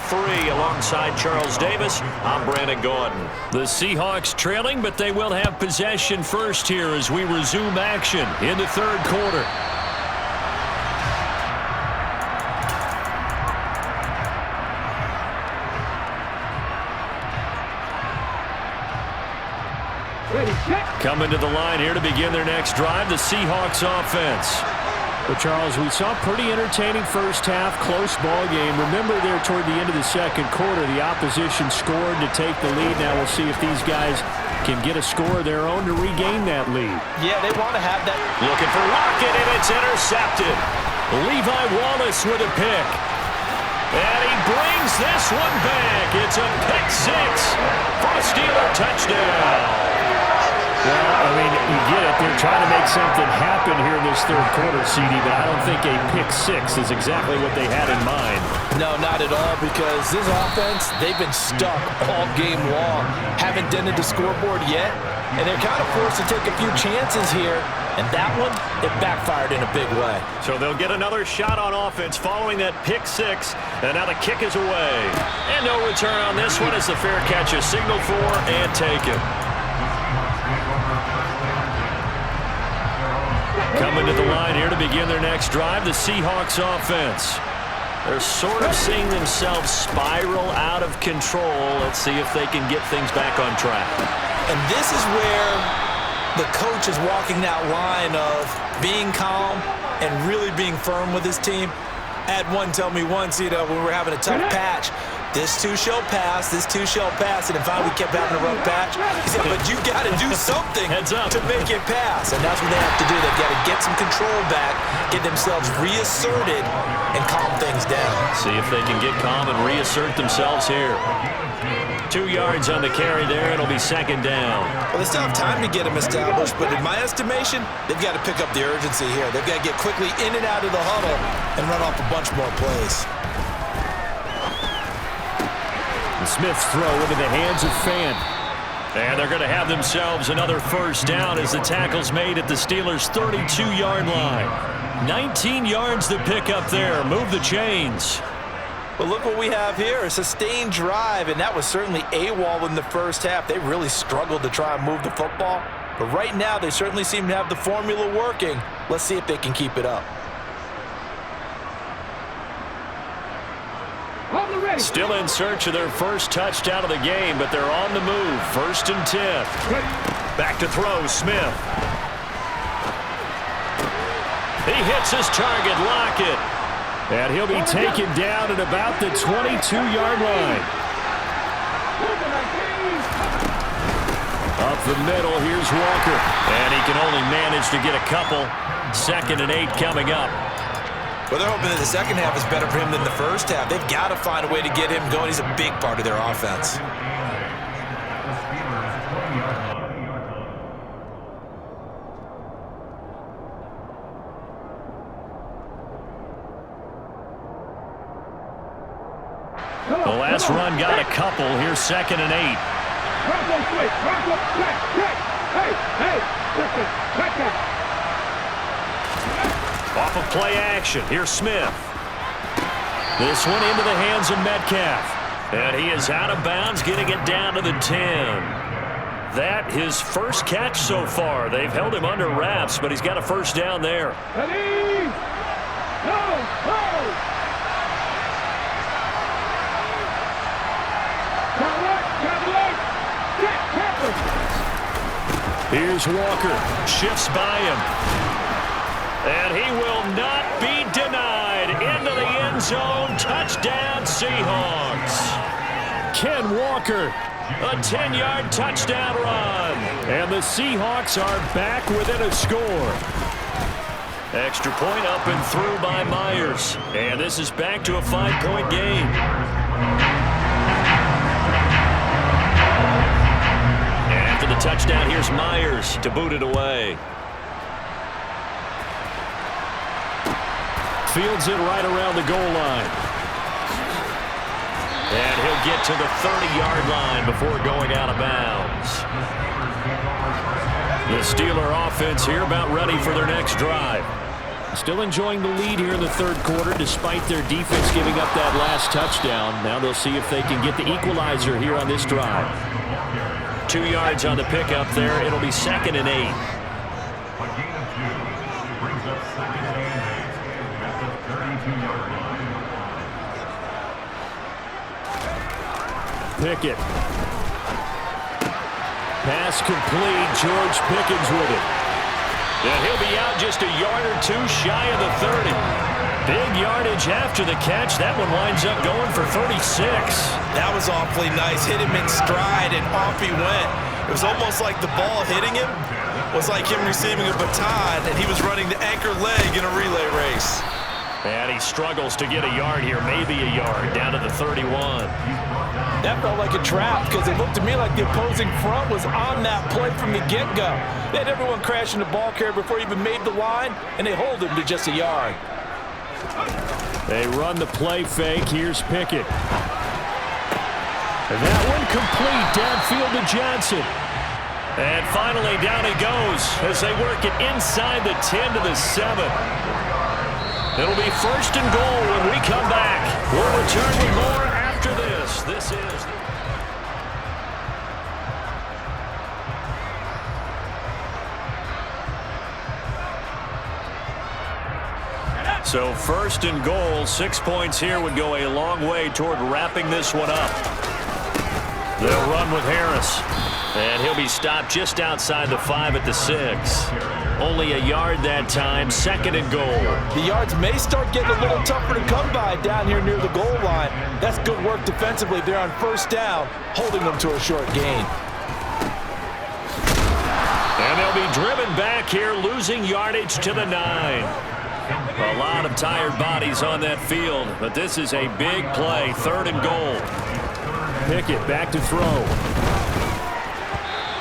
3 alongside Charles Davis. I'm Brandon Gordon. The Seahawks trailing, but they will have possession first here as we resume action in the third quarter. Coming to the line here to begin their next drive, the Seahawks offense. Well, Charles, we saw a pretty entertaining first half, close ball game. Remember there toward the end of the second quarter, the opposition scored to take the lead. Now we'll see if these guys can get a score of their own to regain that lead. Yeah, they want to have that. Looking for Lockett, and it's intercepted. Levi Wallace with a pick. And he brings this one back. It's a pick 6 for a Steeler touchdown. Well, I mean, you get it. They're trying to make something happen here in this third quarter, CD, but I don't think a pick 6 is exactly what they had in mind. No, not at all, because this offense, they've been stuck all game long. Haven't dented the scoreboard yet, and they're kind of forced to take a few chances here. And that one, it backfired in a big way. So they'll get another shot on offense following that pick 6. And now the kick is away. And no return on this one as the fair catch is signaled for and taken. Coming to the line here to begin their next drive, the Seahawks offense. They're sort of seeing themselves spiral out of control. Let's see if they can get things back on track. And this is where the coach is walking that line of being calm and really being firm with his team. I had one tell me once, when we were having a tough patch, this too shall pass, this too shall pass, and finally we kept having a rough patch. He said, but you got to do something to make it pass, and that's what they have to do. They've got to get some control back, get themselves reasserted, and calm things down. See if they can get calm and reassert themselves here. 2 yards on the carry there. It'll be second down. Well, they still have time to get them established, but in my estimation, they've got to pick up the urgency here. They've got to get quickly in and out of the huddle and run off a bunch more plays. The Smith's throw into the hands of Fan. And they're going to have themselves another first down as the tackle's made at the Steelers' 32-yard line. 19 yards to pick up there. Move the chains. But look what we have here, a sustained drive, and that was certainly AWOL in the first half. They really struggled to try and move the football. But right now, they certainly seem to have the formula working. Let's see if they can keep it up. Still in search of their first touchdown of the game, but they're on the move. 1st and 10. Back to throw, Smith. He hits his target, Lockett. And he'll be taken down at about the 22-yard line. Up the middle, here's Walker. And he can only manage to get a couple. 2nd and 8 coming up. Well, they're hoping that the second half is better for him than the first half. They've got to find a way to get him going. He's a big part of their offense. The last run got a couple. Here's 2nd and 8. Off of play action. Here's Smith. This one into the hands of Metcalf. And he is out of bounds, getting it down to the 10. That his first catch so far. They've held him under wraps, but he's got a first down there. Here's Walker. Shifts by him. And he will not be denied. Into the end zone. Touchdown, Seahawks. Ken Walker. A 10-yard touchdown run. And the Seahawks are back within a score. Extra point up and through by Myers. And this is back to a 5-point game. And after the touchdown, here's Myers to boot it away. Fields it right around the goal line. And he'll get to the 30-yard line before going out of bounds. The Steeler offense here about ready for their next drive. Still enjoying the lead here in the third quarter despite their defense giving up that last touchdown. Now they'll see if they can get the equalizer here on this drive. 2 yards on the pickup there. It'll be 2nd and 8. Pickett. Pass complete. George Pickens with it. And he'll be out just a yard or 2 shy of the 30. Big yardage after the catch. That one winds up going for 36. That was awfully nice. Hit him in stride, and off he went. It was almost like the ball hitting him was like him receiving a baton, and he was running the anchor leg in a relay race. And he struggles to get a yard here, maybe a yard, down to the 31. That felt like a trap because it looked to me like the opposing front was on that play from the get-go. They had everyone crashing the ball carrier before he even made the line, and they hold him to just a yard. They run the play fake. Here's Pickett. And that one complete downfield to Johnson. And finally down he goes as they work it inside the 10 to the 7. It'll be 1st and goal when we come back. We'll return with more after this. This is... So 1st and goal, 6 points here would go a long way toward wrapping this one up. They'll run with Harris. And he'll be stopped just outside the 5 at the 6. Only a yard that time, 2nd and goal. The yards may start getting a little tougher to come by down here near the goal line. That's good work defensively. They're on 1st down, holding them to a short gain. And they'll be driven back here, losing yardage to the 9. A lot of tired bodies on that field, but this is a big play, 3rd and goal. Pickett back to throw.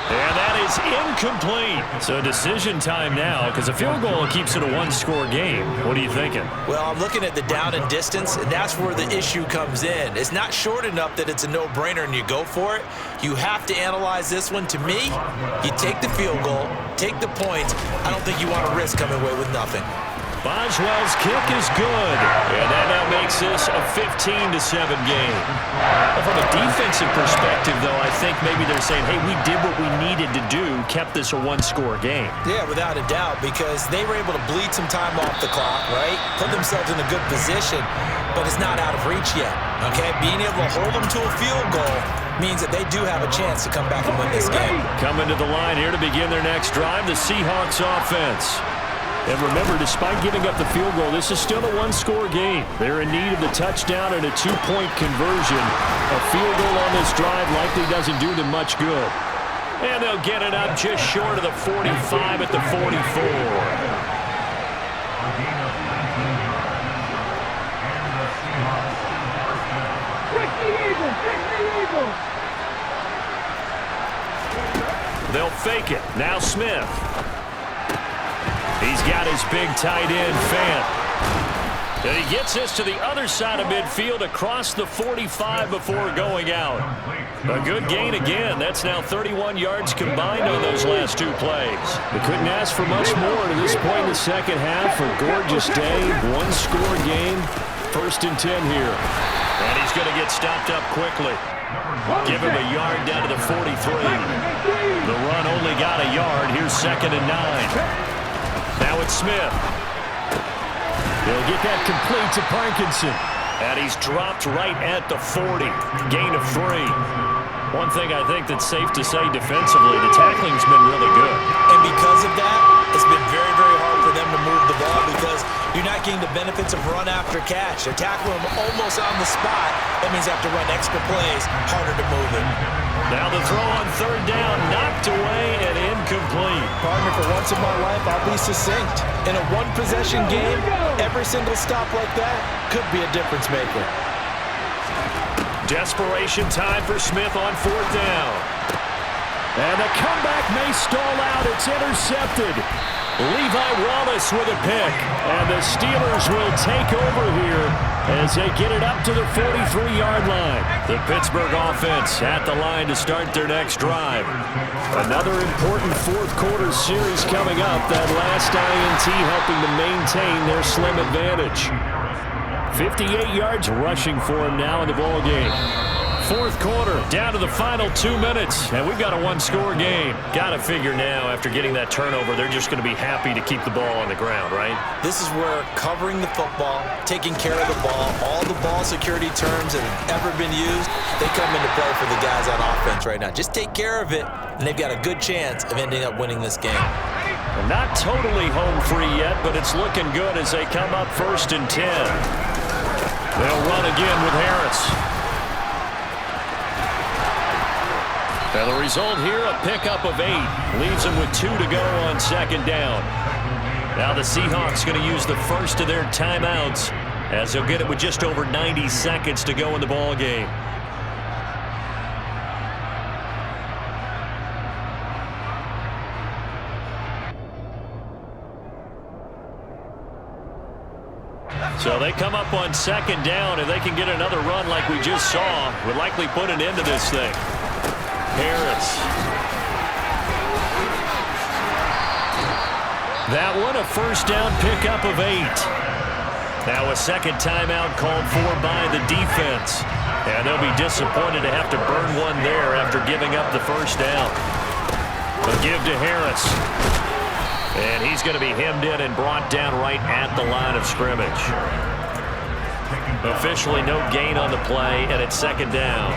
And that is incomplete. So decision time now because a field goal keeps it a 1-score game. What are you thinking? Well, I'm looking at the down and distance, and that's where the issue comes in. It's not short enough that it's a no-brainer and you go for it. You have to analyze this one. To me, you take the field goal, take the points. I don't think you want to risk coming away with nothing. Boswell's kick is good. And that now makes this a 15-7 game. From a defensive perspective, though, I think maybe they're saying, hey, we did what we needed to do, kept this a 1-score game. Yeah, without a doubt, because they were able to bleed some time off the clock, right? Put themselves in a good position, but it's not out of reach yet, okay? Being able to hold them to a field goal means that they do have a chance to come back and win this game. Coming to the line here to begin their next drive, the Seahawks offense. And remember, despite giving up the field goal, this is still a 1-score game. They're in need of the touchdown and a 2-point conversion. A field goal on this drive likely doesn't do them much good. And they'll get it up just short of the 45 at the 44. They'll fake it. Now Smith. He's got his big tight end, Fant. And he gets this to the other side of midfield across the 45 before going out. A good gain again. That's now 31 yards combined on those last 2 plays. They couldn't ask for much more to this point in the second half. A gorgeous day, 1-score game, 1st and 10 here. And he's going to get stopped up quickly. Give him a yard down to the 43. The run only got a yard. Here's 2nd and 9. Now it's Smith. They'll get that complete to Parkinson. And he's dropped right at the 40. Gain of 3. One thing I think that's safe to say defensively, the tackling's been really good. And because of that, it's been very, very hard for them to move the ball because you're not getting the benefits of run after catch. They're tackling them almost on the spot. That means they have to run extra plays, harder to move it. Now the throw on 3rd down, knocked away and incomplete. Partner, for once in my life, I'll be succinct. In a 1-possession game, every single stop like that could be a difference maker. Desperation time for Smith on 4th down. And the comeback may stall out. It's intercepted. Levi Wallace with a pick. And the Steelers will take over here as they get it up to the 43-yard line. The Pittsburgh offense at the line to start their next drive. Another important fourth quarter series coming up. That last INT helping to maintain their slim advantage. 58 yards rushing for him now in the ball game. Fourth quarter, down to the final 2 minutes, and we've got a one-score game. Got to figure now, after getting that turnover, they're just going to be happy to keep the ball on the ground, right? This is where covering the football, taking care of the ball, all the ball security terms that have ever been used, they come into play for the guys on offense right now. Just take care of it, and they've got a good chance of ending up winning this game. Well, not totally home free yet, but it's looking good as they come up 1st and 10. They'll run again with Harris. And the result here, a pickup of 8. Leaves them with 2 to go on 2nd down. Now the Seahawks going to use the first of their timeouts as they'll get it with just over 90 seconds to go in the ball game. So they come up on 2nd down, and they can get another run like we just saw. Would likely put an end to this thing. Harris. That one, a first down pickup of 8. Now a second timeout called for by the defense. And they'll be disappointed to have to burn one there after giving up the first down. A give to Harris. And he's going to be hemmed in and brought down right at the line of scrimmage. Officially no gain on the play, and it's 2nd down.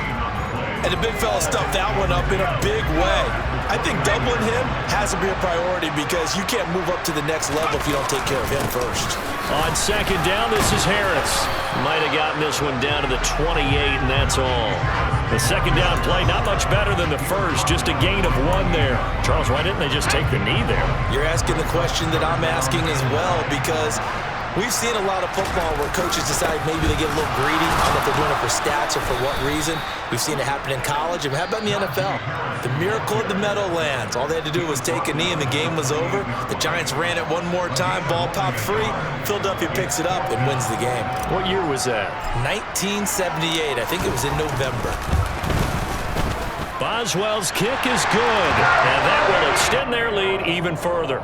And the big fella stuffed that one up in a big way. I think doubling him has to be a priority because you can't move up to the next level if you don't take care of him first. On 2nd down, this is Harris. Might have gotten this one down to the 28, and that's all. The 2nd down play, not much better than the first, just a gain of 1 there. Charles, why didn't they just take the knee there? You're asking the question that I'm asking as well, because we've seen a lot of football where coaches decide maybe they get a little greedy. I don't know if they're doing it for stats or for what reason. We've seen it happen in college. And how about in the NFL? The miracle of the Meadowlands. All they had to do was take a knee and the game was over. The Giants ran it one more time. Ball popped free. Philadelphia picks it up and wins the game. What year was that? 1978. I think it was in November. Boswell's kick is good. And that will extend their lead even further.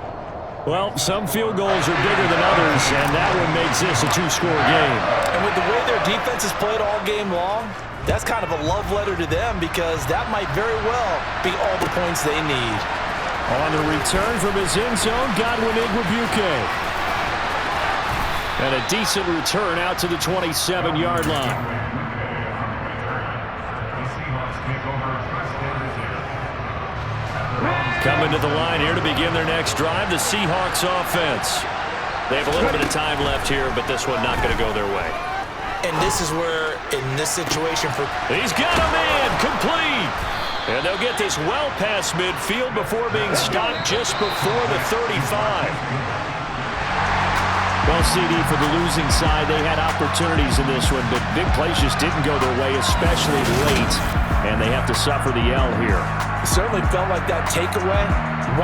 Well, some field goals are bigger than others, and that one makes this a 2-score game. And with the way their defense has played all game long, that's kind of a love letter to them because that might very well be all the points they need. On the return from his end zone, Godwin Igwebuike. And a decent return out to the 27-yard line. Coming to the line here to begin their next drive, the Seahawks offense. They have a little bit of time left here, but this one not going to go their way. And this is where, in this situation for... He's got a man, complete. And they'll get this well past midfield before being stopped just before the 35. Well, CD, for the losing side, they had opportunities in this one, but big plays just didn't go their way, especially late, and they have to suffer the L here. It certainly felt like that takeaway